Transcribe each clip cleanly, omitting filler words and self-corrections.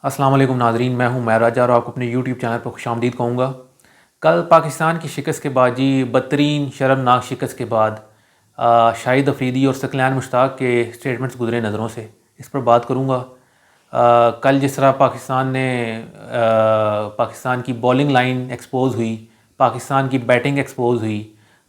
अस्सलाम वालेकुम नाज़रीन, मैं हूं महराज और आपको अपने यूट्यूब चैनल पर खुशामदीद कहूँगा। कल पाकिस्तान की शिकस्त के बाद जी बदतरीन शर्मनाक शिकस्त के बाद शाहिद अफरीदी और सकलैन मुश्ताक के स्टेटमेंट्स गुजरे नज़रों से, इस पर बात करूँगा। कल जिस तरह पाकिस्तान की बॉलिंग लाइन एक्सपोज हुई, पाकिस्तान की बैटिंग एक्सपोज हुई,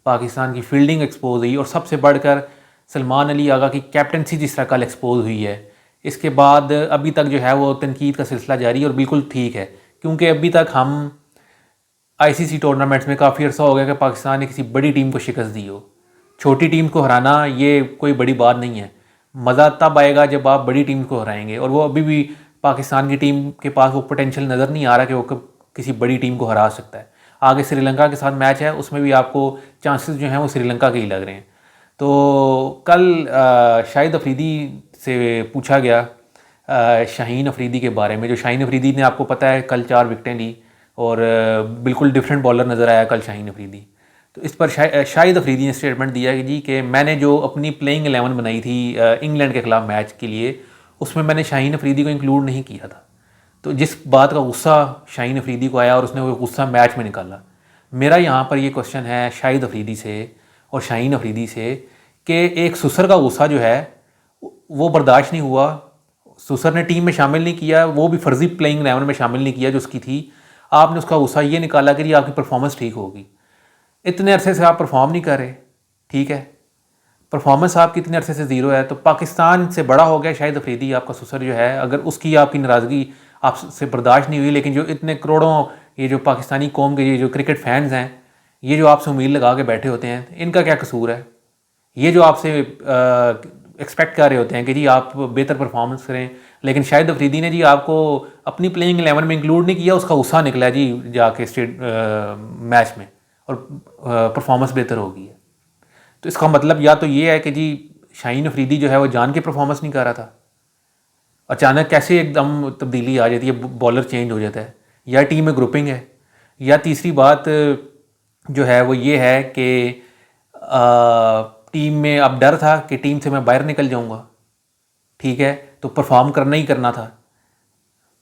पाकिस्तान की फील्डिंग एक्सपोज हुई और सबसे बढ़कर सलमान अली आगा की कैप्टनसी जिस तरह कल एक्सपोज हुई है, इसके बाद अभी तक जो है वो तनकीद का सिलसिला जारी है और बिल्कुल ठीक है, क्योंकि अभी तक हम आईसीसी टूर्नामेंट्स में काफ़ी अर्सा हो गया कि पाकिस्तान ने किसी बड़ी टीम को शिकस्त दी हो। छोटी टीम को हराना ये कोई बड़ी बात नहीं है। मज़ा तब आएगा जब आप बड़ी टीम को हराएंगे, और वो अभी भी पाकिस्तान की टीम के पास वो पोटेंशियल नज़र नहीं आ रहा कि वो किसी बड़ी टीम को हरा सकता है। आगे श्रीलंका के साथ मैच है, उसमें भी आपको चांसेस जो हैं वो श्रीलंका के ही लग रहे हैं। तो कल शाहिद अफरीदी से पूछा गया शाहीन अफरीदी के बारे में। जो शाहीन अफरीदी ने, आपको पता है, कल 4 विकेटें ली और बिल्कुल डिफरेंट बॉलर नज़र आया कल शाहीन अफरीदी। तो इस पर शाहिद अफरीदी ने स्टेटमेंट दिया कि जी कि मैंने जो अपनी प्लेइंग 11 बनाई थी इंग्लैंड के ख़िलाफ़ मैच के लिए, उसमें मैंने शाहीन अफरीदी को इंक्लूड नहीं किया था। तो जिस बात का गुस्सा शाहीन अफरीदी को आया और उसने वो गुस्सा मैच में निकाला। मेरा यहाँ पर ये क्वेश्चन है शाहिद अफरीदी से और शाहीन अफरीदी से कि एक सुसर का गुस्सा जो है वो बर्दाश्त नहीं हुआ। सुसर ने टीम में शामिल नहीं किया, वो भी फर्जी प्लेइंग 11 में शामिल नहीं किया जो उसकी थी। आपने उसका गुस्सा ये निकाला कि जी आपकी परफॉर्मेंस ठीक होगी। इतने अरसे से आप परफॉर्म नहीं कर रहे, ठीक है, परफॉर्मेंस आपकी इतने अरसे से ज़ीरो है। तो पाकिस्तान से बड़ा हो गया शाहिद अफरीदी, आपका सुसर जो है, अगर उसकी आपकी नाराज़गी आपसे बर्दाश्त नहीं हुई, लेकिन जो इतने करोड़ों ये जो पाकिस्तानी कौम के ये जो क्रिकेट फैंस हैं, ये जो आपसे उम्मीद लगा के बैठे होते हैं, इनका क्या कसूर है? ये जो आपसे एक्सपेक्ट कर रहे होते हैं कि जी आप बेहतर परफॉर्मेंस करें, लेकिन शाहिद अफरीदी ने जी आपको अपनी प्लेइंग 11 में इंक्लूड नहीं किया, उसका गुस्सा निकला जी जाके स्टेट मैच में, और परफॉर्मेंस बेहतर हो गई है। तो इसका मतलब या तो ये है कि जी शाहीन अफरीदी जो है वो जान के परफॉर्मेंस नहीं कर रहा था, अचानक कैसे एकदम तब्दीली आ जाती है, बॉलर चेंज हो जाता है, या टीम में ग्रुपिंग है, या तीसरी बात जो है वो ये है कि टीम में अब डर था कि टीम से मैं बाहर निकल जाऊंगा, ठीक है, तो परफॉर्म करना ही करना था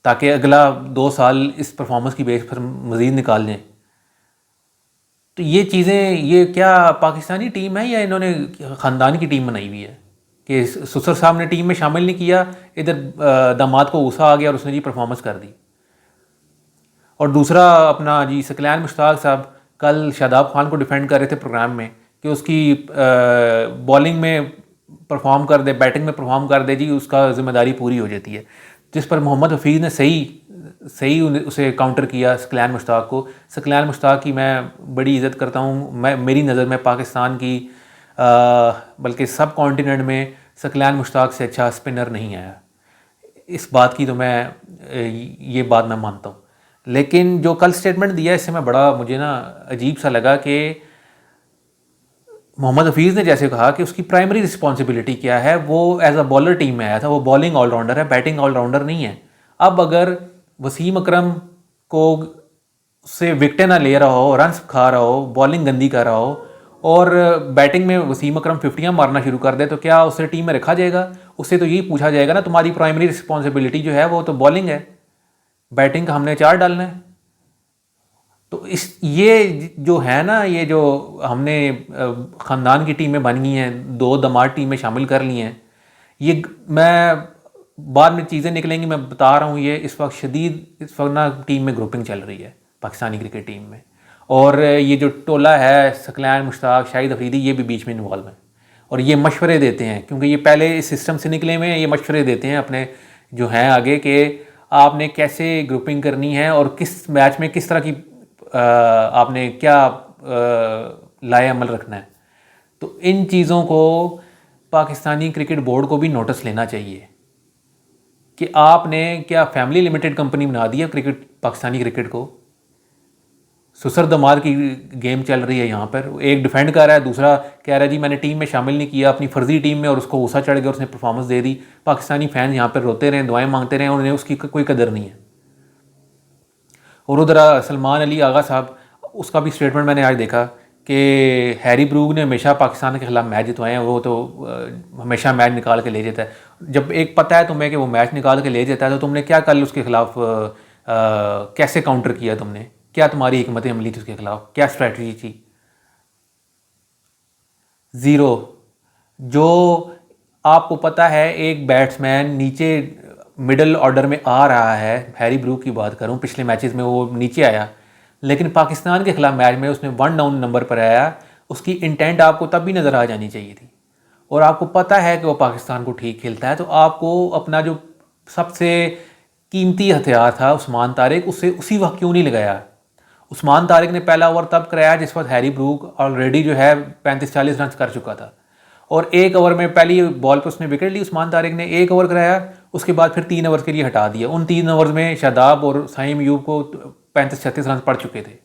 ताकि अगला 2 साल इस परफॉर्मेंस की बेस पर मज़ीद निकाल लें। तो ये चीज़ें, ये क्या पाकिस्तानी टीम है या इन्होंने ख़ानदान की टीम बनाई हुई है कि सुसर साहब ने टीम में शामिल नहीं किया, इधर दामाद को गुस्सा आ गया और उसने जी परफॉर्मेंस कर दी। और दूसरा अपना जी सकलैन मुश्ताक साहब कल शादाब खान को डिफेंड कर रहे थे प्रोग्राम में कि उसकी बॉलिंग में परफॉर्म कर दे, बैटिंग में परफॉर्म कर दे, जी उसका जिम्मेदारी पूरी हो जाती है। जिस पर मोहम्मद हफीज़ ने सही उसे काउंटर किया सकलैन मुश्ताक को। सकलैन मुश्ताक की मैं बड़ी इज़्ज़त करता हूँ। मेरी नज़र में पाकिस्तान की बल्कि सब कॉन्टिनेंट में सकलैन मुश्ताक से अच्छा स्पिनर नहीं आया। इस बात की तो ये बात मैं मानता हूँ। लेकिन जो कल स्टेटमेंट दिया, इससे मैं बड़ा, मुझे ना अजीब सा लगा कि मोहम्मद हफीज़ ने जैसे कहा कि उसकी प्राइमरी रिस्पॉन्सिबिलिटी क्या है, वो एज अ बॉलर टीम में आया था, वो बॉलिंग ऑलराउंडर है, बैटिंग ऑलराउंडर नहीं है। अब अगर वसीम अकरम को से विकटें ना ले रहा हो, रन्स खा रहा हो, बॉलिंग गंदी कर रहा हो और बैटिंग में वसीम अकरम 50 मारना शुरू कर दे, तो क्या उसे टीम में रखा जाएगा? उससे तो यही पूछा जाएगा ना, तुम्हारी प्राइमरी रिस्पॉन्सिबिलिटी जो है वो तो बॉलिंग है, बैटिंग का हमने 4 डालना है। तो ये जो है ना, ये जो हमने ख़ानदान की टीमें बन गई हैं, 2 दमाद टीमें शामिल कर ली हैं, ये मैं बाद में चीज़ें निकलेंगी, मैं बता रहा हूँ, ये इस वक्त ना टीम में ग्रुपिंग चल रही है पाकिस्तानी क्रिकेट टीम में। और ये जो टोला है सकलैन मुश्ताक शाहिद अफरीदी, ये भी बीच में इन्वॉल्व हैं और ये मशवरे देते हैं, क्योंकि ये पहले इस सिस्टम से निकले हुए हैं। ये मशवरे देते हैं अपने जो हैं आगे कि आपने कैसे ग्रुपिंग करनी है और किस मैच में किस तरह की आपने क्या लाए अमल रखना है। तो इन चीज़ों को पाकिस्तानी क्रिकेट बोर्ड को भी नोटिस लेना चाहिए कि आपने क्या फैमिली लिमिटेड कंपनी बना दी है पाकिस्तानी क्रिकेट को। सुसर दमाद की गेम चल रही है यहाँ पर, एक डिफेंड कर रहा है, दूसरा कह रहा है जी मैंने टीम में शामिल नहीं किया, अपनी फर्जी टीम में, और उसको गुस्सा चढ़ गया, उसने परफॉर्मेंस दे दी। पाकिस्तानी फैन यहाँ पर रोते रहे, दुआएं मांगते रहे, उन्हें उसकी कोई कदर नहीं है। और उधर सलमान अली आगा साहब, उसका भी स्टेटमेंट मैंने आज देखा कि हैरी ब्रूक ने हमेशा पाकिस्तान के ख़िलाफ़ मैच जितवाए हैं, वो तो हमेशा मैच निकाल के ले जाता है। जब एक पता है तुम्हें कि वो मैच निकाल के ले जाता है तो तुमने क्या कल उसके ख़िलाफ़ कैसे काउंटर किया, तुमने क्या, तुम्हारी हिकमत अमली थी उसके ख़िलाफ़, क्या स्ट्रैटेजी थी? ज़ीरो। जो आपको पता है एक बैट्समैन नीचे मिडल ऑर्डर में आ रहा है, हैरी ब्रूक की बात करूं, पिछले मैचेस में वो नीचे आया, लेकिन पाकिस्तान के खिलाफ मैच में उसने 1 डाउन नंबर पर आया, उसकी इंटेंट आपको तब भी नज़र आ जानी चाहिए थी। और आपको पता है कि वो पाकिस्तान को ठीक खेलता है, तो आपको अपना जो सबसे कीमती हथियार था उस्मान तारिक, उससे उसी वक्त क्यों नहीं लगाया? उस्मान तारिक ने पहला ओवर तब कराया जिस वक्त हैरी ब्रूक ऑलरेडी जो है 35-40 रन कर चुका था, और एक ओवर में पहली बॉल पर उसने विकेट ली उस्मान तारिक ने, एक ओवर कराया, उसके बाद फिर 3 ओवर के लिए हटा दिया। उन 3 ओवर में शादाब और साइम अयूब को 35-36 रन पड़ चुके थे।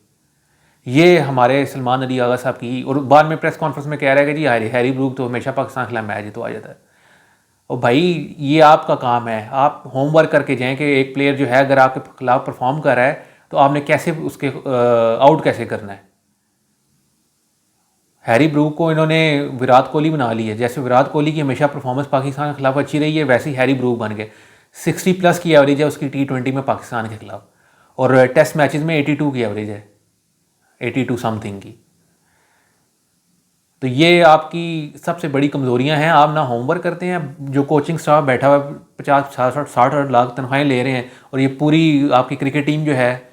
ये हमारे सलमान अली आगा साहब की, और बाद में प्रेस कॉन्फ्रेंस में कह रहा है कि जी हैरी ब्रूक तो हमेशा पाकिस्तान के खिलाफ मैच जितवा जाता है। और भाई ये आपका काम है, आप होमवर्क करके जाएँ कि एक प्लेयर जो है अगर आपके खिलाफ परफॉर्म कर रहा है तो आपने कैसे उसके आउट कैसे करना है। हैरी ब्रूक को इन्होंने विराट कोहली बना ली है, जैसे विराट कोहली की हमेशा परफॉर्मेंस पाकिस्तान के खिलाफ अच्छी रही है, वैसे ही हैरी ब्रूक बन गए। 60+ की एवरेज है उसकी T20 में पाकिस्तान के खिलाफ, और टेस्ट मैचेस में 82 की एवरेज है, 82 समथिंग की। तो ये आपकी सबसे बड़ी कमज़ोरियां हैं, आप ना होमवर्क करते हैं। जो कोचिंग स्टाफ बैठा हुआ 50-60 लाख तनख्वाहें ले रहे हैं, और ये पूरी आपकी क्रिकेट टीम जो है,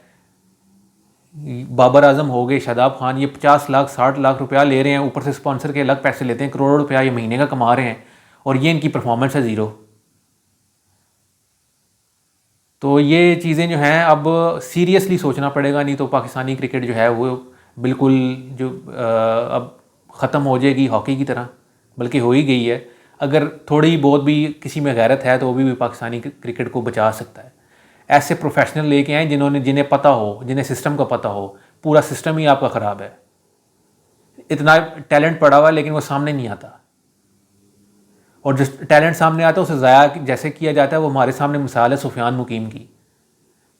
बाबर आजम हो गए, शादाब खान, ये 50 लाख 60 लाख रुपया ले रहे हैं, ऊपर से स्पॉन्सर के अलग पैसे लेते हैं, करोड़ों रुपया ये महीने का कमा रहे हैं, और ये इनकी परफॉर्मेंस है ज़ीरो। तो ये चीज़ें जो हैं अब सीरियसली सोचना पड़ेगा, नहीं तो पाकिस्तानी क्रिकेट जो है वो बिल्कुल जो अब ख़त्म हो जाएगी हॉकी की तरह, बल्कि हो ही गई है। अगर थोड़ी बहुत भी किसी में गैरत है तो वो भी पाकिस्तानी क्रिकेट को बचा सकता है। ऐसे प्रोफेशनल लेके आए जिन्हें पता हो, जिन्हें सिस्टम का पता हो। पूरा सिस्टम ही आपका ख़राब है, इतना टैलेंट पड़ा हुआ है लेकिन वो सामने नहीं आता, और जो टैलेंट सामने आता है उसे ज़ाया जैसे किया जाता है। वो हमारे सामने मिसाल है सुफियान मुकीम की,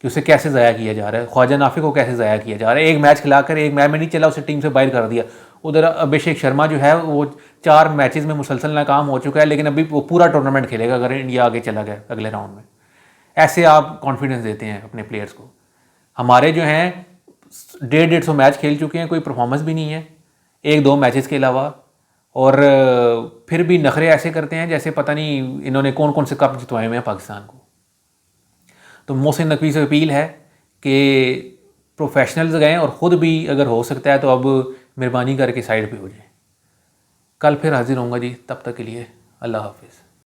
कि उसे कैसे ज़ाया किया जा रहा है, ख्वाजा नाफी को कैसे ज़ाया किया जा रहा है। एक मैच खिलाकर एक मैच में नहीं चला, उसे टीम से बाहर कर दिया। उधर अभिषेक शर्मा जो है वो 4 मैचेस में मुसलसल नाकाम हो चुका है, लेकिन अभी वो पूरा टूर्नामेंट खेलेगा अगर इंडिया आगे चला गया अगले राउंड में। ऐसे आप कॉन्फिडेंस देते हैं अपने प्लेयर्स को। हमारे जो हैं 150 मैच खेल चुके हैं, कोई परफॉर्मेंस भी नहीं है 1-2 मैचेस के अलावा, और फिर भी नखरे ऐसे करते हैं जैसे पता नहीं इन्होंने कौन कौन से कप जितवाए हुए हैं पाकिस्तान को। तो मोहसिन नकवी से अपील है कि प्रोफेशनल्स गए, और ख़ुद भी अगर हो सकता है तो अब मेहरबानी करके साइड पे हो जाए। कल फिर हाजिर होऊंगा जी, तब तक के लिए अल्लाह हाफिज़।